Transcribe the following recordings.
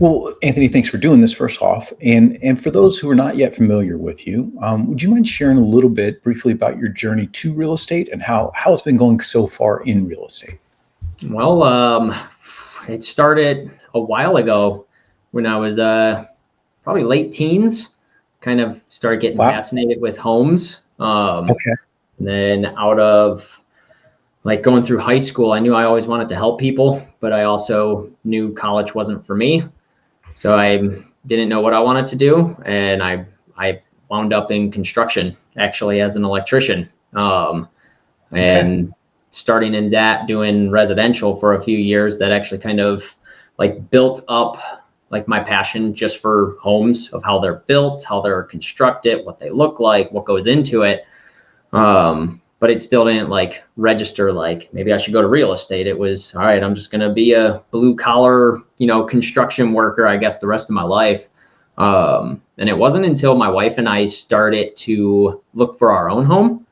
Well, Anthony, thanks for doing this first off. And for those who are not yet familiar with you, would you mind sharing a little bit briefly about your journey to real estate and how it's been going so far in real estate? Well, it started a while ago when I was probably late teens. Kind of started getting Wow. fascinated with homes. Okay. And then out of like going through high school, I knew I always wanted to help people, but I also knew college wasn't for me. So I didn't know what I wanted to do, and I wound up in construction actually as an electrician. Okay. And starting in that, doing residential for a few years, that actually kind of like built up like my passion just for homes, of how they're built, how they're constructed, what they look like, what goes into it. But it still didn't like register like maybe I should go to real estate. It was all right, I'm just gonna be a blue collar, construction worker, I guess, the rest of my life. And it wasn't until my wife and I started to look for our own home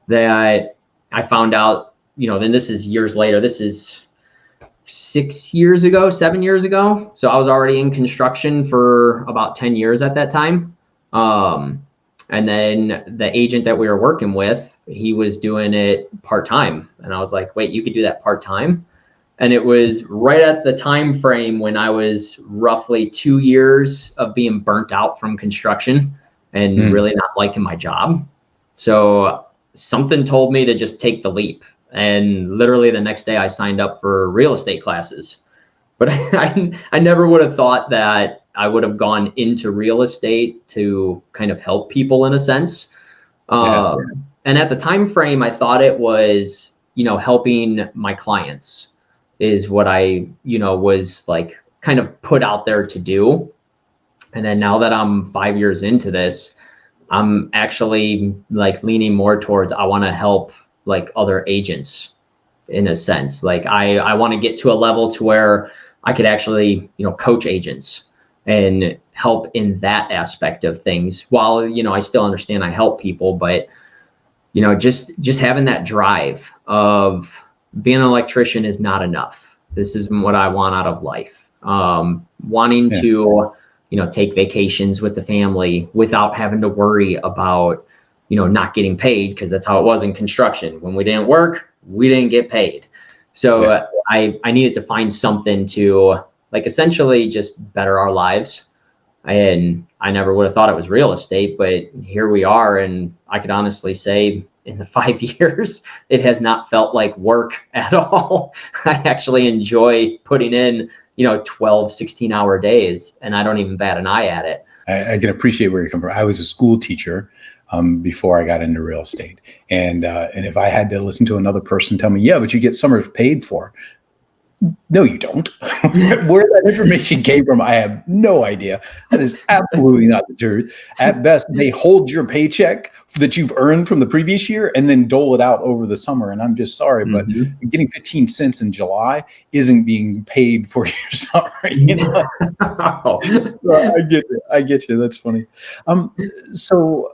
that I found out, then this is years later. This is 7 years ago. So I was already in construction for about 10 years at that time. And then the agent that we were working with, he was doing it part-time. And I was like, wait, you could do that part-time? And it was right at the time frame when I was roughly 2 years of being burnt out from construction and really not liking my job. So something told me to just take the leap. And literally the next day I signed up for real estate classes. But I never would have thought that I would have gone into real estate to kind of help people in a sense. Yeah. And at the time frame, I thought it was, helping my clients is what I, was like kind of put out there to do. And then now that I'm 5 years into this, I'm actually like leaning more towards I want to help like other agents in a sense. Like I want to get to a level to where I could actually, coach agents and help in that aspect of things. While, I still understand I help people, but just having that drive of being an electrician is not enough. This is what I want out of life. Wanting to, take vacations with the family without having to worry about, not getting paid, because that's how it was in construction. When we didn't work, we didn't get paid. So I needed to find something to like essentially just better our lives. And I never would have thought it was real estate, but here we are. And I could honestly say in the 5 years, it has not felt like work at all. I actually enjoy putting in, 12, 16-hour days, and I don't even bat an eye at it. I can appreciate where you're coming from. I was a school teacher before I got into real estate. And if I had to listen to another person tell me, yeah, but you get summers paid for. No, you don't. Where that information came from, I have no idea. That is absolutely not the truth. At best, they hold your paycheck that you've earned from the previous year and then dole it out over the summer. And I'm just sorry, but getting 15 cents in July isn't being paid for your summer. So I get you. That's funny. So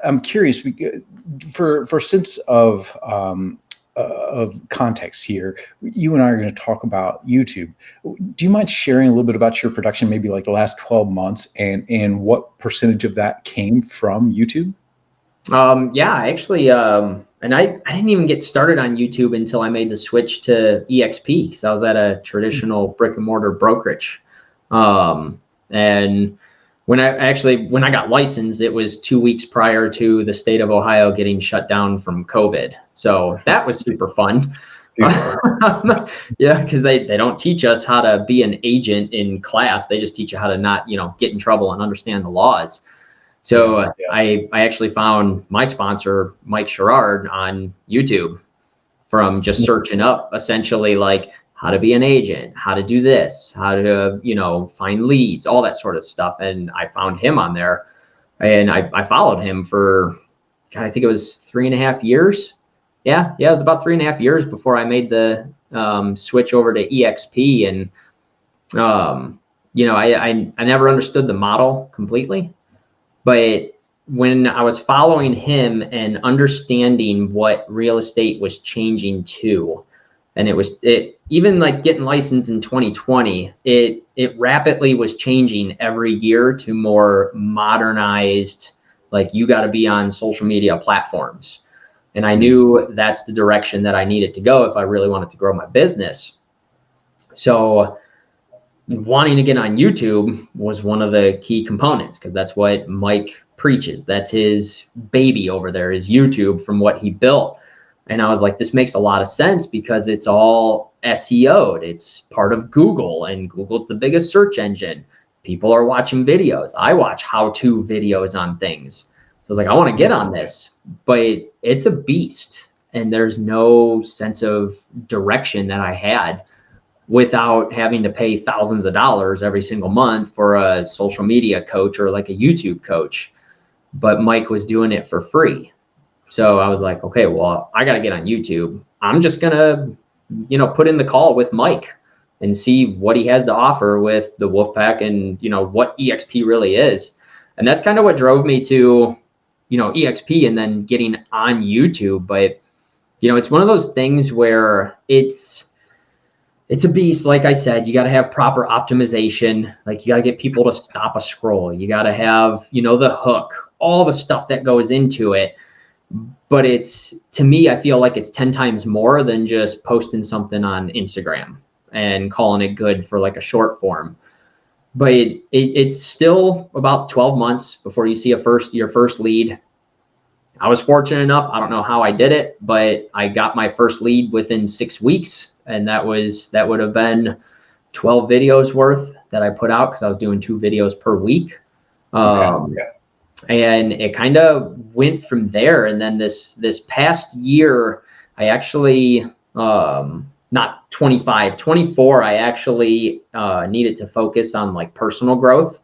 I'm curious for sense of context here. You and I are going to talk about YouTube. Do you mind sharing a little bit about your production, maybe like the last 12 months and what percentage of that came from YouTube? Yeah, actually, and I didn't even get started on YouTube until I made the switch to EXP, because I was at a traditional brick and mortar brokerage. And when I got licensed, it was 2 weeks prior to the state of Ohio getting shut down from COVID. So that was super fun. Yeah, because they don't teach us how to be an agent in class. They just teach you how to not, get in trouble and understand the laws. So I actually found my sponsor, Mike Sherrard, on YouTube from just searching up essentially like how to be an agent, how to do this, how to, find leads, all that sort of stuff. And I found him on there, and I followed him for, God, I think it was 3.5 years. Yeah, it was about 3.5 years before I made the switch over to EXP. And, I never understood the model completely. But when I was following him and understanding what real estate was changing to, And it even like getting licensed in 2020, it rapidly was changing every year to more modernized, like you got to be on social media platforms. And I knew that's the direction that I needed to go if I really wanted to grow my business. So wanting to get on YouTube was one of the key components, because that's what Mike preaches. That's his baby over there, is YouTube, from what he built. And I was like, this makes a lot of sense because it's all SEO'd. It's part of Google, and Google's the biggest search engine. People are watching videos. I watch how-to videos on things. So I was like, I want to get on this, but it's a beast. And there's no sense of direction that I had without having to pay thousands of dollars every single month for a social media coach or like a YouTube coach. But Mike was doing it for free. So I was like, okay, well, I got to get on YouTube. I'm just going to, put in the call with Mike and see what he has to offer with the Wolfpack and, what EXP really is. And that's kind of what drove me to, EXP and then getting on YouTube. But, it's one of those things where it's a beast. Like I said, you got to have proper optimization. Like you got to get people to stop a scroll. You got to have, the hook, all the stuff that goes into it. But to me, I feel like it's 10 times more than just posting something on Instagram and calling it good for like a short form. But it's still about 12 months before you see your first lead. I was fortunate enough. I don't know how I did it, but I got my first lead within 6 weeks. And that would have been 12 videos worth that I put out, because I was doing 2 videos per week. And it kind of went from there. And then this past year, I actually, not 24, I actually needed to focus on like personal growth.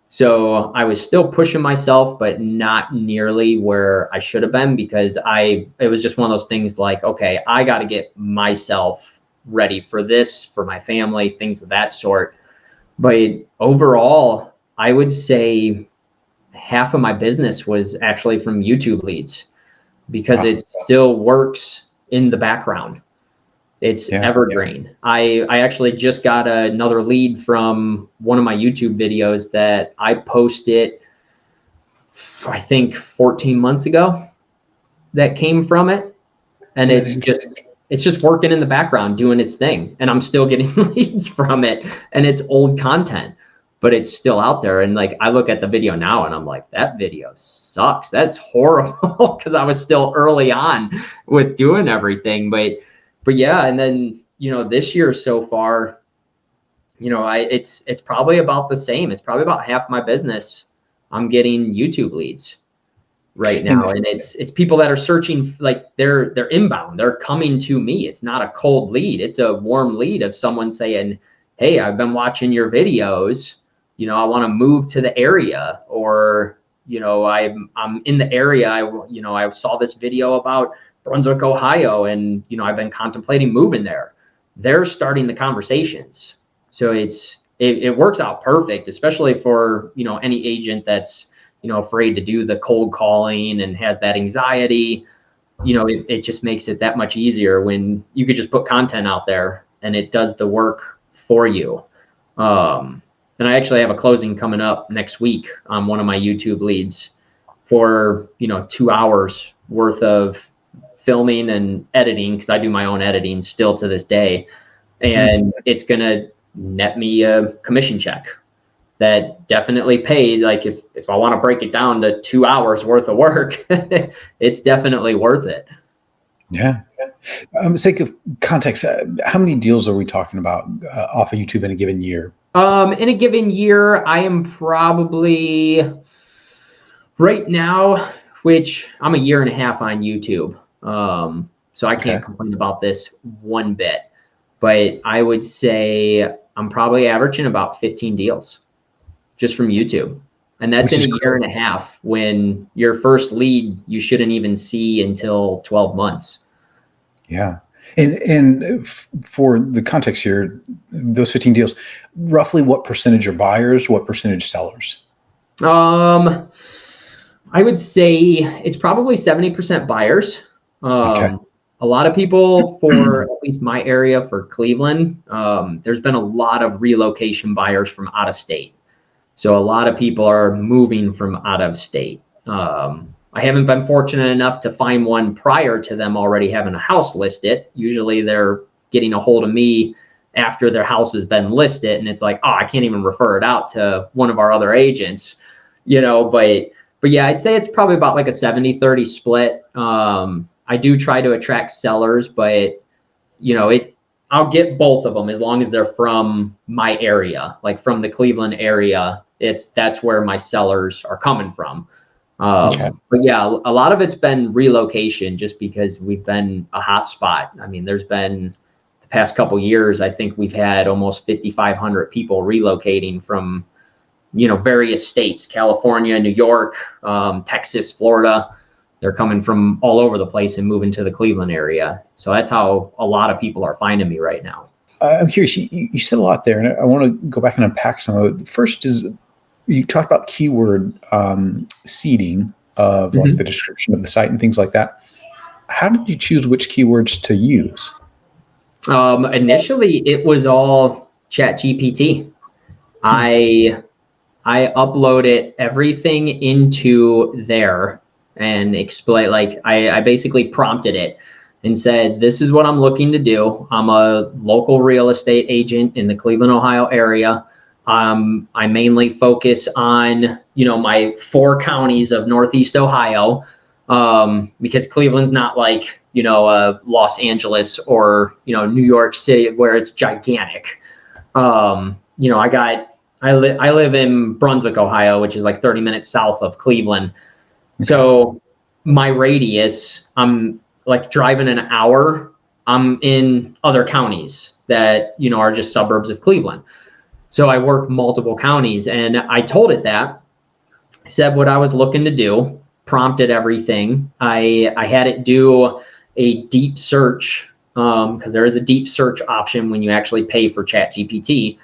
So I was still pushing myself, but not nearly where I should have been, because it was just one of those things like, okay, I got to get myself ready for this, for my family, things of that sort. But overall, I would say half of my business was actually from YouTube leads, because it still works in the background. It's evergreen. I actually just got another lead from one of my YouTube videos that I posted, I think 14 months ago, that came from it. And it's just working in the background, doing its thing. And I'm still getting leads from it, and it's old content, but it's still out there. And like, I look at the video now and I'm like, that video sucks. That's horrible, because I was still early on with doing everything. But yeah, and then, this year so far, it's probably about the same. It's probably about half my business I'm getting YouTube leads right now. And it's people that are searching, like they're inbound, they're coming to me. It's not a cold lead. It's a warm lead of someone saying, hey, I've been watching your videos. I want to move to the area, or, I'm in the area. I saw this video about Brunswick, Ohio, and, I've been contemplating moving there. They're starting the conversations. So it works out perfect, especially for, any agent that's, afraid to do the cold calling and has that anxiety. It just makes it that much easier when you could just put content out there and it does the work for you. And I actually have a closing coming up next week on one of my YouTube leads for, 2 hours worth of filming and editing, because I do my own editing still to this day. And it's going to net me a commission check that definitely pays. Like if I want to break it down to 2 hours worth of work, it's definitely worth it. Yeah. Sake of context, how many deals are we talking about off of YouTube in a given year? In a given year, I am probably right now, which I'm a year and a half on YouTube. So I can't complain about this one bit, but I would say I'm probably averaging about 15 deals just from YouTube. And that's in a year and a half, when your first lead, you shouldn't even see until 12 months. Yeah. And for the context here, those 15 deals, roughly what percentage are buyers, what percentage sellers? I would say it's probably 70% buyers. a lot of people for at least my area for Cleveland, there's been a lot of relocation buyers from out of state. So a lot of people are moving from out of state. I haven't been fortunate enough to find one prior to them already having a house listed. Usually they're getting a hold of me after their house has been listed, and it's like, oh, I can't even refer it out to one of our other agents, but yeah, I'd say it's probably about like a 70-30 split. I do try to attract sellers, but I'll get both of them as long as they're from my area, like from the Cleveland area. That's where my sellers are coming from. Okay. But yeah, a lot of it's been relocation just because we've been a hot spot. I mean, there's been the past couple years, I think we've had almost 5,500 people relocating from, various states, California, New York, Texas, Florida. They're coming from all over the place and moving to the Cleveland area. So that's how a lot of people are finding me right now. I'm curious, you said a lot there, and I want to go back and unpack some of it. First is, you talked about keyword seeding of like the description of the site and things like that. How did you choose which keywords to use? Initially, it was all ChatGPT. I uploaded everything into there and explain, like I basically prompted it and said, this is what I'm looking to do. I'm a local real estate agent in the Cleveland, Ohio area. I mainly focus on, my 4 counties of Northeast Ohio, because Cleveland's not like, Los Angeles or, New York City where it's gigantic. I live in Brunswick, Ohio, which is like 30 minutes south of Cleveland. Okay. So my radius, I'm like driving an hour, I'm in other counties that, are just suburbs of Cleveland. So I work multiple counties, and I told it that, said what I was looking to do, prompted everything. I had it do a deep search, because there is a deep search option when you actually pay for ChatGPT,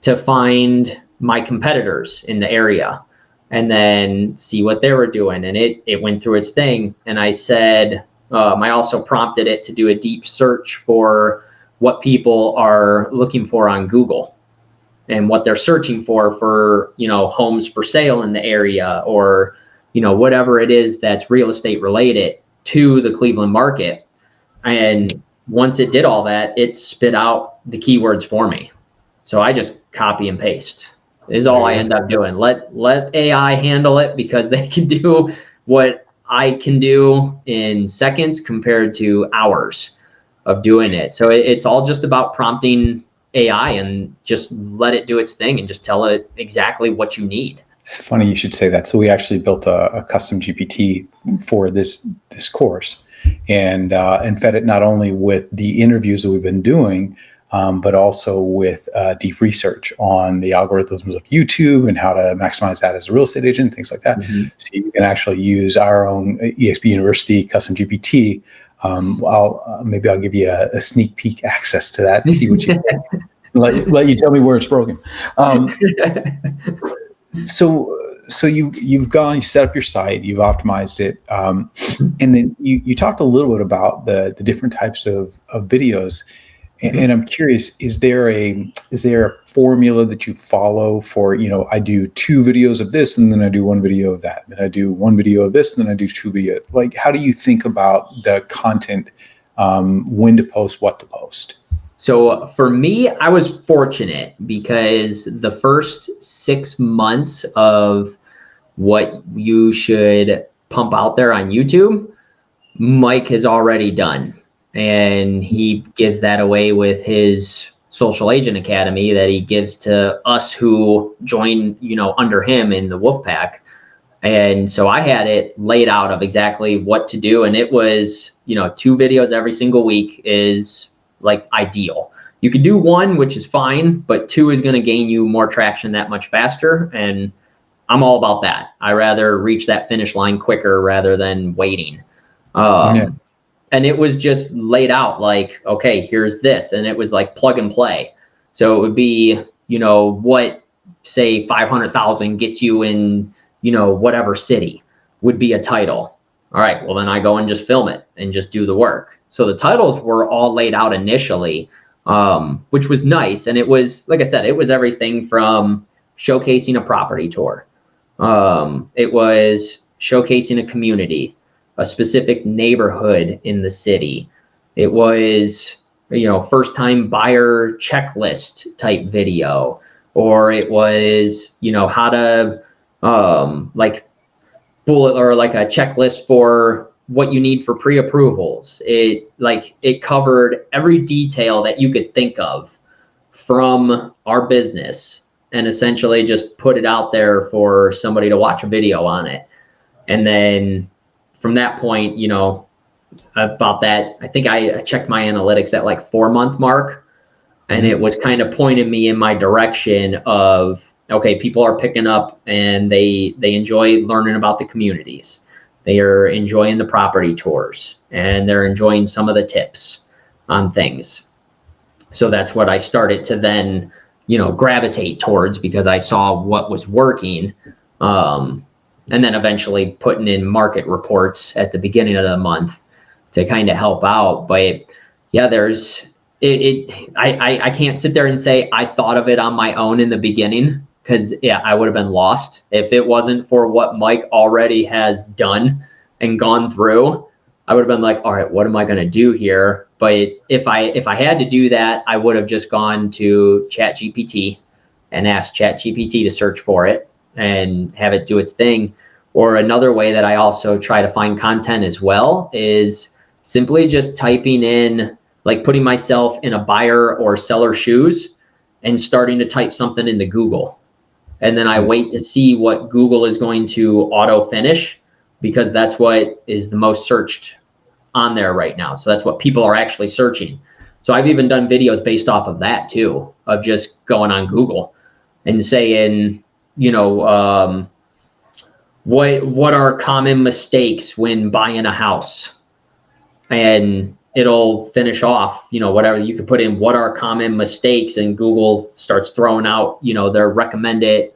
to find my competitors in the area and then see what they were doing. And it went through its thing. And I said, I also prompted it to do a deep search for what people are looking for on Google and what they're searching for, homes for sale in the area, or, whatever it is that's real estate related to the Cleveland market. And once it did all that, it spit out the keywords for me. So I just copy and paste is all I end up doing. Let AI handle it, because they can do what I can do in seconds compared to hours of doing it. So it's all just about prompting AI and just let it do its thing and just tell it exactly what you need. It's funny you should say that. So we actually built a custom GPT for this course, and fed it not only with the interviews that we've been doing, but also with deep research on the algorithms of YouTube and how to maximize that as a real estate agent, things like that. Mm-hmm. So you can actually use our own EXP University custom GPT. Maybe I'll give you a sneak peek access to that to see what you think. let you tell me where it's broken. So you've gone, you set up your site, you've optimized it, and then you talked a little bit about the different types of videos. And I'm curious, is there a formula that you follow for, I do 2 videos of this, and then I do 1 video of that, and I do 1 video of this, and then I do 2 videos? Like, how do you think about the content, when to post, what to post? So for me, I was fortunate because the first 6 months of what you should pump out there on YouTube, Mike has already done. And he gives that away with his Social Agent Academy that he gives to us who join, under him in the Wolfpack. And so I had it laid out of exactly what to do. And it was, 2 videos every single week is like ideal. You could do 1, which is fine, but 2 is going to gain you more traction that much faster. And I'm all about that. I rather reach that finish line quicker rather than waiting. And it was just laid out like, okay, here's this. And it was like plug and play. So it would be, what, say 500,000 gets you in, whatever city would be a title. All right, well then I go and just film it and just do the work. So the titles were all laid out initially, which was nice. And it was, like I said, it was everything from showcasing a property tour. It was showcasing a community, a specific neighborhood in the city. It was, first time buyer checklist type video, or it was, how to, bullet or like a checklist for what you need for pre-approvals. It covered every detail that you could think of from our business, and essentially just put it out there for somebody to watch a video on it. And then from that point, about that, I think I checked my analytics at like 4-month mark, and it was kind of pointing me in my direction of, okay, people are picking up and they enjoy learning about the communities. They are enjoying the property tours, and they're enjoying some of the tips on things. So that's what I started to then, gravitate towards, because I saw what was working. And then eventually putting in market reports at the beginning of the month to kind of help out. But yeah, I can't sit there and say I thought of it on my own in the beginning, because I would have been lost if it wasn't for what Mike already has done and gone through. I would have been like, all right, what am I going to do here? But if I had to do that, I would have just gone to ChatGPT and asked ChatGPT to search for it and have it do its thing. Or another way that I also try to find content as well is simply just typing in, like putting myself in a buyer or seller shoes and starting to type something into Google. And then I wait to see what Google is going to auto finish, because that's what is the most searched on there right now. So that's what people are actually searching. So I've even done videos based off of that too, of just going on Google and saying, what are common mistakes when buying a house? And it'll finish off, whatever you could put in, what are common mistakes, and Google starts throwing out, their recommended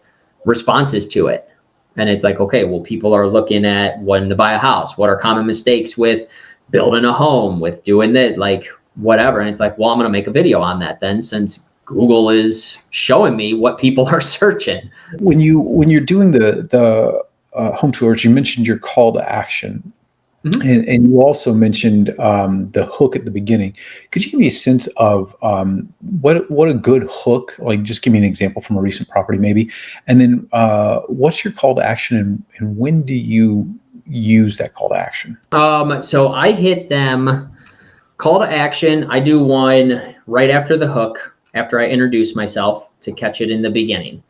responses to it. And it's like, okay, well, people are looking at when to buy a house. What are common mistakes with building a home, with doing that, like whatever. And it's like, well, I'm going to make a video on that then, since Google is showing me what people are searching. When you're doing the home tours, you mentioned your call to action. Mm-hmm. And you also mentioned the hook at the beginning. Could you give me a sense of what a good hook, like just give me an example from a recent property maybe, and then what's your call to action, and when do you use that call to action? So I hit them, call to action, I do one right after the hook, after I introduce myself, to catch it in the beginning,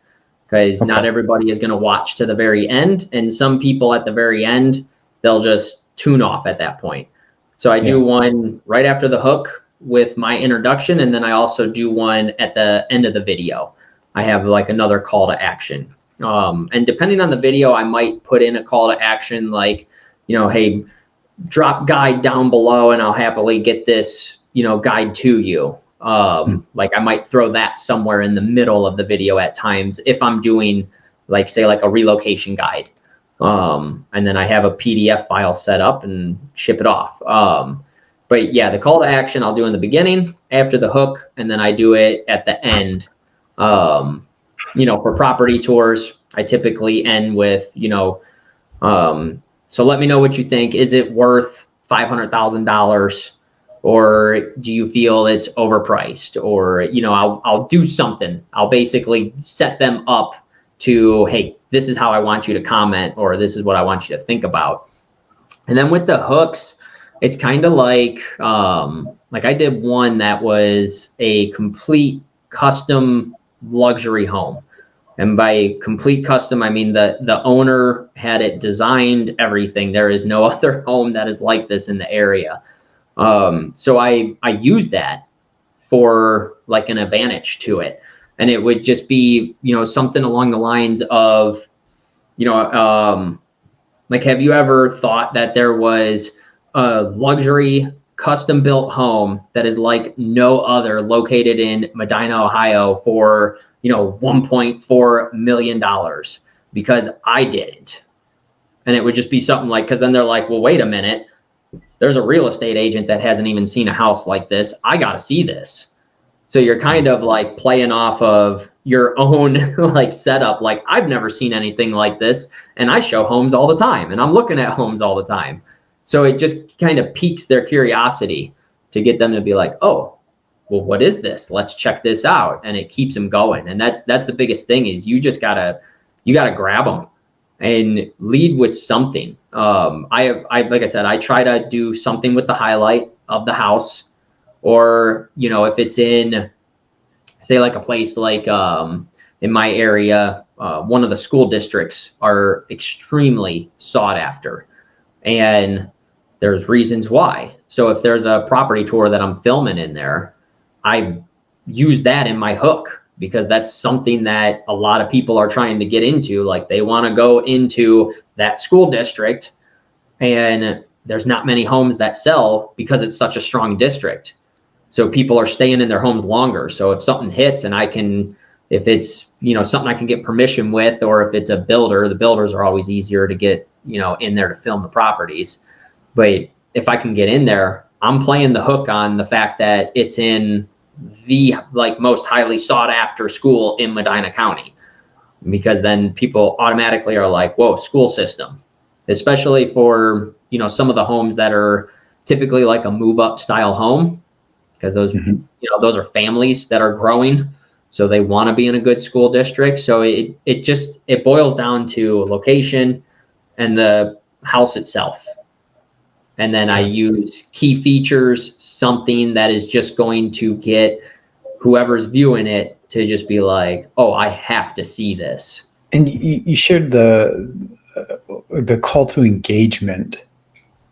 because not everybody is going to watch to the very end, and some people at the very end, they'll just tune off at that point. So I do one right after the hook with my introduction, and then I also do one at the end of the video. I have like another call to action. And depending on the video, I might put in a call to action like, hey, drop guide down below and I'll happily get this, guide to you. Like I might throw that somewhere in the middle of the video at times if I'm doing like, say, like a relocation guide. And then I have a PDF file set up and ship it off. But yeah, the call to action I'll do in the beginning after the hook, and then I do it at the end. For property tours, I typically end with, so let me know what you think. Is it worth $500,000? Or do you feel it's overpriced? Or, I'll do something. I'll basically set them up to, hey, this is how I want you to comment, or this is what I want you to think about. And then with the hooks, it's kind of like I did one that was a complete custom luxury home. And by complete custom, I mean the owner had it designed, everything. There is no other home that is like this in the area. So I use that for like an advantage to it. And it would just be, something along the lines of, like, have you ever thought that there was a luxury custom built home that is like no other, located in Medina, Ohio for, $1.4 million? Because I didn't. And it would just be something like, because then they're like, well, wait a minute, there's a real estate agent that hasn't even seen a house like this. I got to see this. So you're kind of like playing off of your own like setup. Like, I've never seen anything like this, and I show homes all the time, and I'm looking at homes all the time. So it just kind of piques their curiosity to get them to be like, oh, well, what is this? Let's check this out. And it keeps them going. And that's the biggest thing, is you gotta grab them and lead with something. I like I said, I try to do something with the highlight of the house, or, you know, if it's in, say, like a place like in my area, one of the school districts are extremely sought after, and there's reasons why. So if there's a property tour that I'm filming in there, I use that in my hook, because that's something that a lot of people are trying to get into. Like, they want to go into that school district, and there's not many homes that sell because it's such a strong district. So people are staying in their homes longer. So if something hits, and if it's, you know, something I can get permission with, or if it's a builder, the builders are always easier to get, you know, in there to film the properties. But if I can get in there, I'm playing the hook on the fact that it's in the like most highly sought after school in Medina County, because then people automatically are like, whoa, school system, especially for, you know, some of the homes that are typically like a move up style home, because those, you know, those are families that are growing. So they want to be in a good school district. So it boils down to location and the house itself. And then I use key features, something that is just going to get whoever's viewing it to just be like, oh, I have to see this. And you shared the call to engagement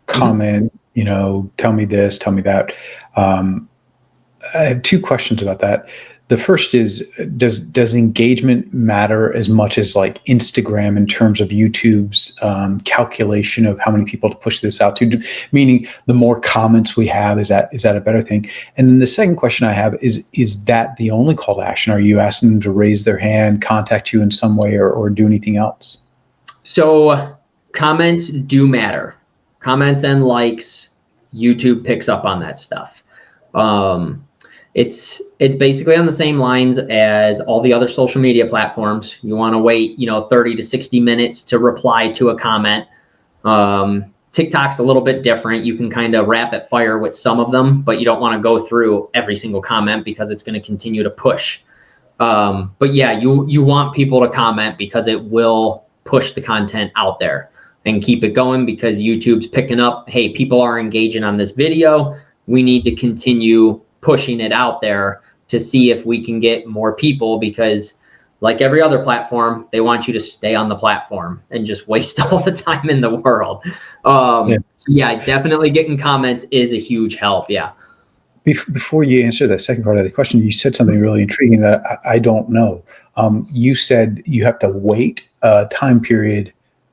comment, you know, tell me this, tell me that. I have two questions about that. The first is, does engagement matter as much as like Instagram in terms of YouTube's calculation of how many people to push this out to? Meaning, the more comments we have, is that a better thing? And then the second question I have is that the only call to action? Are you asking them to raise their hand, contact you in some way, or do anything else? So comments do matter. Comments and likes, YouTube picks up on that stuff. It's basically on the same lines as all the other social media platforms. You want to wait, you know, 30 to 60 minutes to reply to a comment. TikTok's a little bit different. You can kind of rapid fire with some of them, but you don't want to go through every single comment, because it's going to continue to push. But yeah, you want people to comment, because it will push the content out there and keep it going, because YouTube's picking up, hey, people are engaging on this video. We need to continue pushing it out there to see if we can get more people, because like every other platform, they want you to stay on the platform and just waste all the time in the world. So yeah, definitely getting comments is a huge help. Yeah. Before you answer the second part of the question, you said something really intriguing that I don't know. You said you have to wait a time period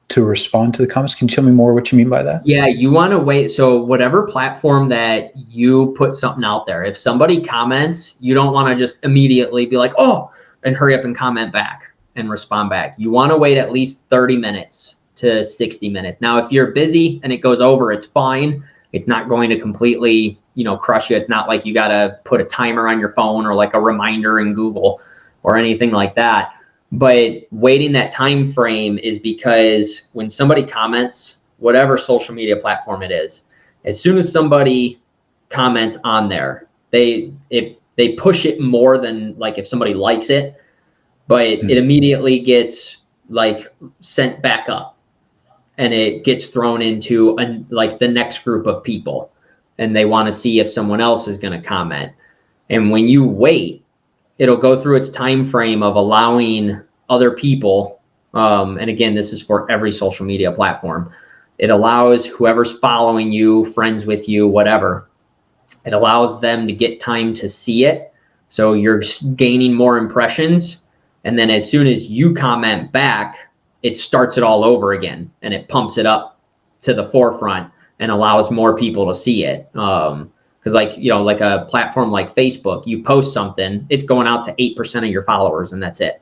to respond to the comments. Can you tell me more what you mean by that? Yeah, you want to wait. So whatever platform that you put something out there, if somebody comments, you don't want to just immediately be like, oh, and hurry up and comment back and respond back. You want to wait at least 30 minutes to 60 minutes. Now, if you're busy and it goes over, it's fine. It's not going to completely, you know, crush you. It's not like you got to put a timer on your phone or like a reminder in Google or anything like that. But waiting that time frame is because when somebody comments, whatever social media platform it is, as soon as somebody comments on there, they push it more than like if somebody likes it, but it immediately gets like sent back up, and it gets thrown into like the next group of people, and they want to see if someone else is going to comment. And when you wait, it'll go through its time frame of allowing other people. And again, this is for every social media platform. It allows whoever's following you, friends with you, whatever, it allows them to get time to see it. So you're gaining more impressions. And then as soon as you comment back, it starts it all over again, and it pumps it up to the forefront and allows more people to see it. Because like, you know, like a platform like Facebook, you post something, it's going out to 8% of your followers, and that's it.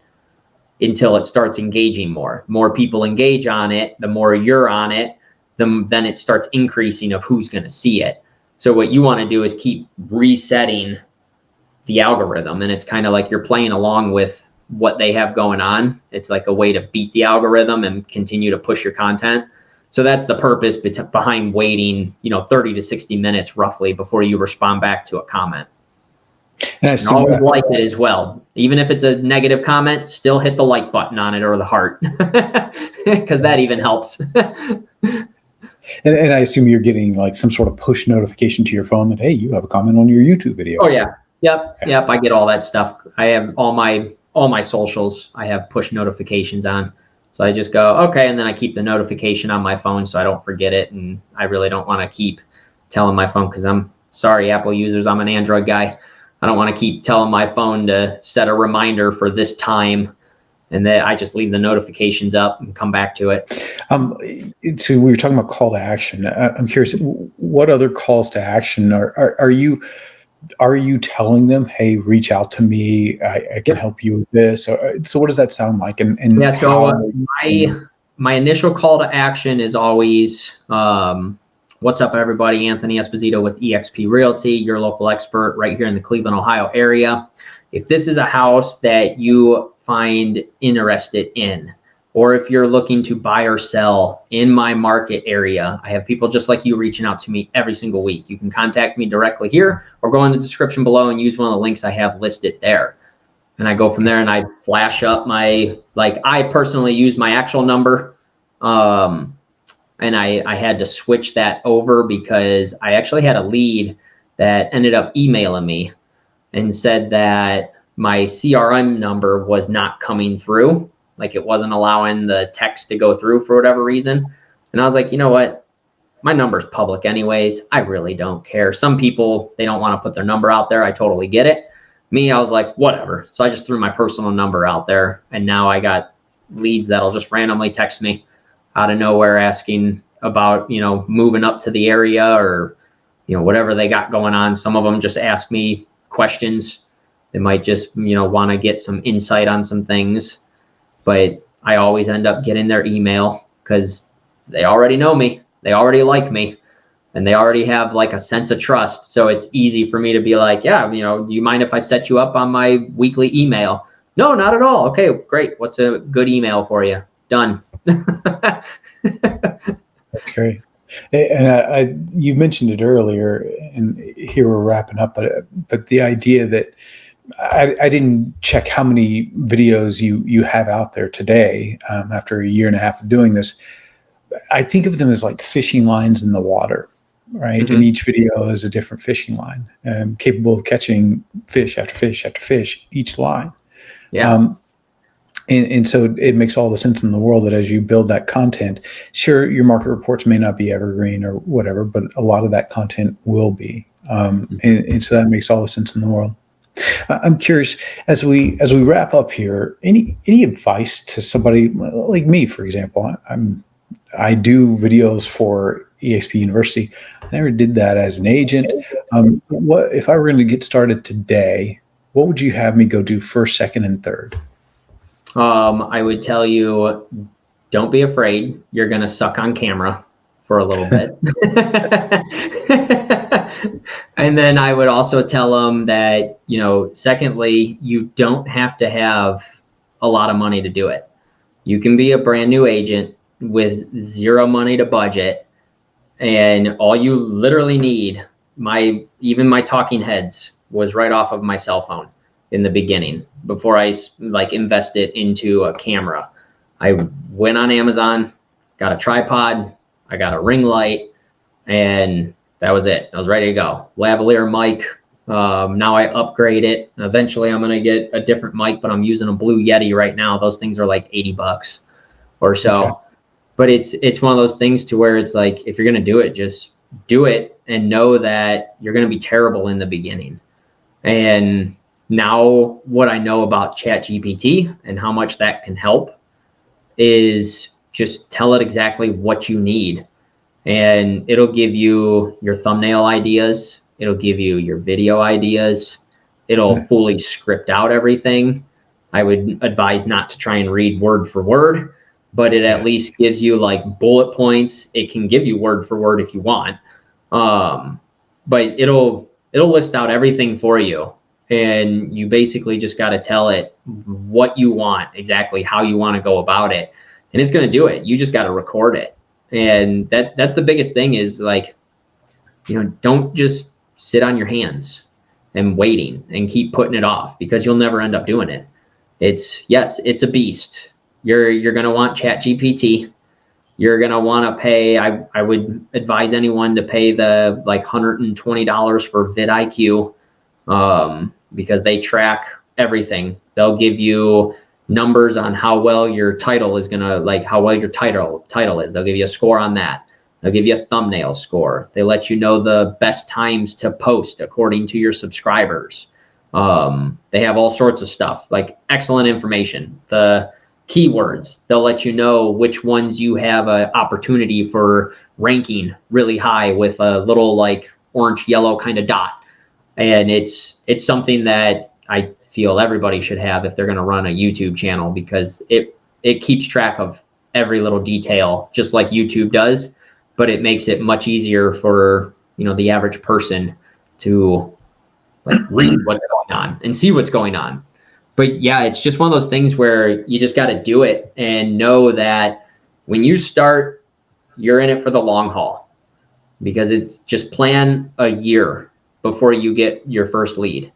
until it starts engaging more. More people engage on it, the more you're on it, then it starts increasing of who's going to see it. So what you want to do is keep resetting the algorithm, and it's kind of like you're playing along with what they have going on. It's like a way to beat the algorithm and continue to push your content. So that's the purpose behind waiting, 30 to 60 minutes roughly before you respond back to a comment. And always like it as well. Even if it's a negative comment, still hit the like button on it or the heart, because that even helps. And I assume you're getting like some sort of push notification to your phone that, hey, you have a comment on your YouTube video. Oh yeah. Yep. I get all that stuff. I have all my socials. I have push notifications on. So I just go, okay. And then I keep the notification on my phone so I don't forget it. And I really don't want to keep telling my phone, because I'm sorry, Apple users, I'm an Android guy. I don't want to keep telling my phone to set a reminder for this time, and then I just leave the notifications up and come back to it. So we were talking about call to action. I'm curious, what other calls to action are you telling them, hey, reach out to me, I can help you with this? So what does that sound like? And yeah, so my initial call to action is always, what's up, everybody? Anthony Esposito with eXp Realty, your local expert right here in the Cleveland, Ohio area. If this is a house that you find interested in, or if you're looking to buy or sell in my market area, I have people just like you reaching out to me every single week. You can contact me directly here or go in the description below and use one of the links I have listed there. And I go from there and I flash up I personally use my actual number. And I had to switch that over because I actually had a lead that ended up emailing me and said that my CRM number was not coming through. Like it wasn't allowing the text to go through for whatever reason. And I was like, you know what? My number's public anyways. I really don't care. Some people, they don't want to put their number out there. I totally get it. Me, I was like, whatever. So I just threw my personal number out there. And now I got leads that'll just randomly text me out of nowhere asking about, moving up to the area or, whatever they got going on. Some of them just ask me questions. They might just, want to get some insight on some things. But I always end up getting their email because they already know me. They already like me. And they already have like a sense of trust. So it's easy for me to be like, yeah, do you mind if I set you up on my weekly email? No, not at all. Okay, great. What's a good email for you? Done. That's great. And you mentioned it earlier, and here we're wrapping up, but the idea that I didn't check how many videos you have out there today after a year and a half of doing this. I think of them as like fishing lines in the water, right? Mm-hmm. And each video is a different fishing line, capable of catching fish after fish after fish, each line. Yeah. And so it makes all the sense in the world that as you build that content, sure, your market reports may not be evergreen or whatever, but a lot of that content will be. And so that makes all the sense in the world. I'm curious, as we wrap up here, any advice to somebody like me, for example? I do videos for eXp University. I never did that as an agent. What if I were going to get started today? What would you have me go do first, second, and third? I would tell you, don't be afraid. You're going to suck on camera for a little bit. And then I would also tell them that, secondly, you don't have to have a lot of money to do it. You can be a brand new agent with zero money to budget. And all you literally need, even my talking heads was right off of my cell phone in the beginning before I invested into a camera. I went on Amazon, got a tripod, I got a ring light, and that was it. I was ready to go. Lavalier mic. Now I upgrade it. Eventually I'm going to get a different mic, but I'm using a Blue Yeti right now. Those things are like $80 or so. Okay. But it's one of those things to where it's like, if you're going to do it, just do it and know that you're going to be terrible in the beginning. And now what I know about ChatGPT and how much that can help is just tell it exactly what you need. And it'll give you your thumbnail ideas. It'll give you your video ideas. It'll fully script out everything. I would advise not to try and read word for word, but it at least gives you like bullet points. It can give you word for word if you want. But it'll list out everything for you. And you basically just got to tell it what you want, exactly how you want to go about it. And it's going to do it. You just got to record it. And that's the biggest thing is like, don't just sit on your hands and waiting and keep putting it off, because you'll never end up doing it. It's a beast. You're going to want ChatGPT. You're going to want to pay. I would advise anyone to pay the like $120 for vidIQ, because they track everything. They'll give you numbers on how well your title is going to, like how well your title is. They'll give you a score on that. They'll give you a thumbnail score. They let you know the best times to post according to your subscribers. They have all sorts of stuff, like excellent information. The keywords, they'll let you know which ones you have an opportunity for ranking really high with a little like orange yellow kind of dot. And it's something that I feel everybody should have if they're going to run a YouTube channel, because it keeps track of every little detail, just like YouTube does, but it makes it much easier for, the average person to like read what's going on and see what's going on. But yeah, it's just one of those things where you just got to do it and know that when you start, you're in it for the long haul, because it's just plan a year before you get your first lead.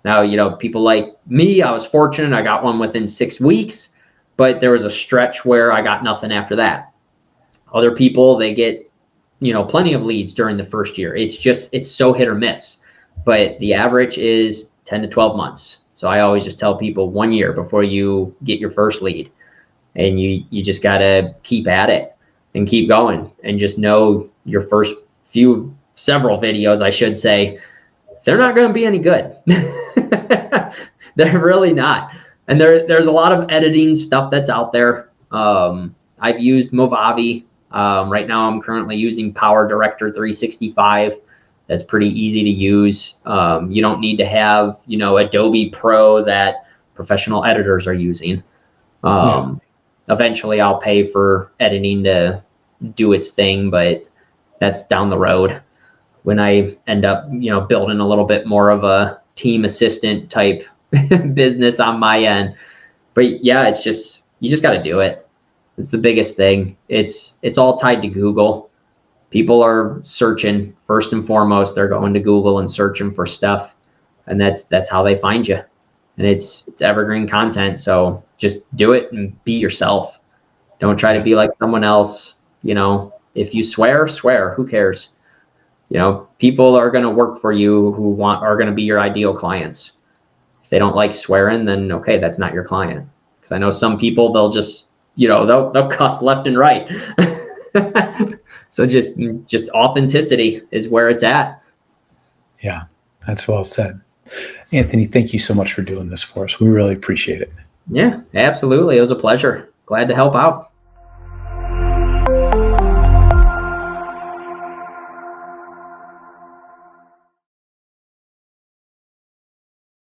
Now, people like me, I was fortunate. I got one within 6 weeks, but there was a stretch where I got nothing after that. Other people, they get, plenty of leads during the first year. It's so hit or miss, but the average is 10 to 12 months. So I always just tell people 1 year before you get your first lead, and you just got to keep at it and keep going, and just know your first several videos, I should say, they're not going to be any good. They're really not. And there's a lot of editing stuff that's out there. I've used Movavi. Right now I'm currently using Power Director 365. That's pretty easy to use. You don't need to have, Adobe Pro that professional editors are using. Eventually I'll pay for editing to do its thing, but that's down the road when I end up, building a little bit more of a team assistant type business on my end. But yeah, you just got to do it. It's the biggest thing. It's all tied to Google. People are searching first and foremost. They're going to Google and searching for stuff, and that's how they find you. And it's evergreen content. So just do it and be yourself. Don't try to be like someone else. If you swear, who cares? People are going to work for you who are going to be your ideal clients. If they don't like swearing, then okay, that's not your client. Because I know some people, they'll just, they'll cuss left and right. So just authenticity is where it's at. Yeah, that's well said. Anthony, thank you so much for doing this for us. We really appreciate it. Yeah, absolutely. It was a pleasure. Glad to help out.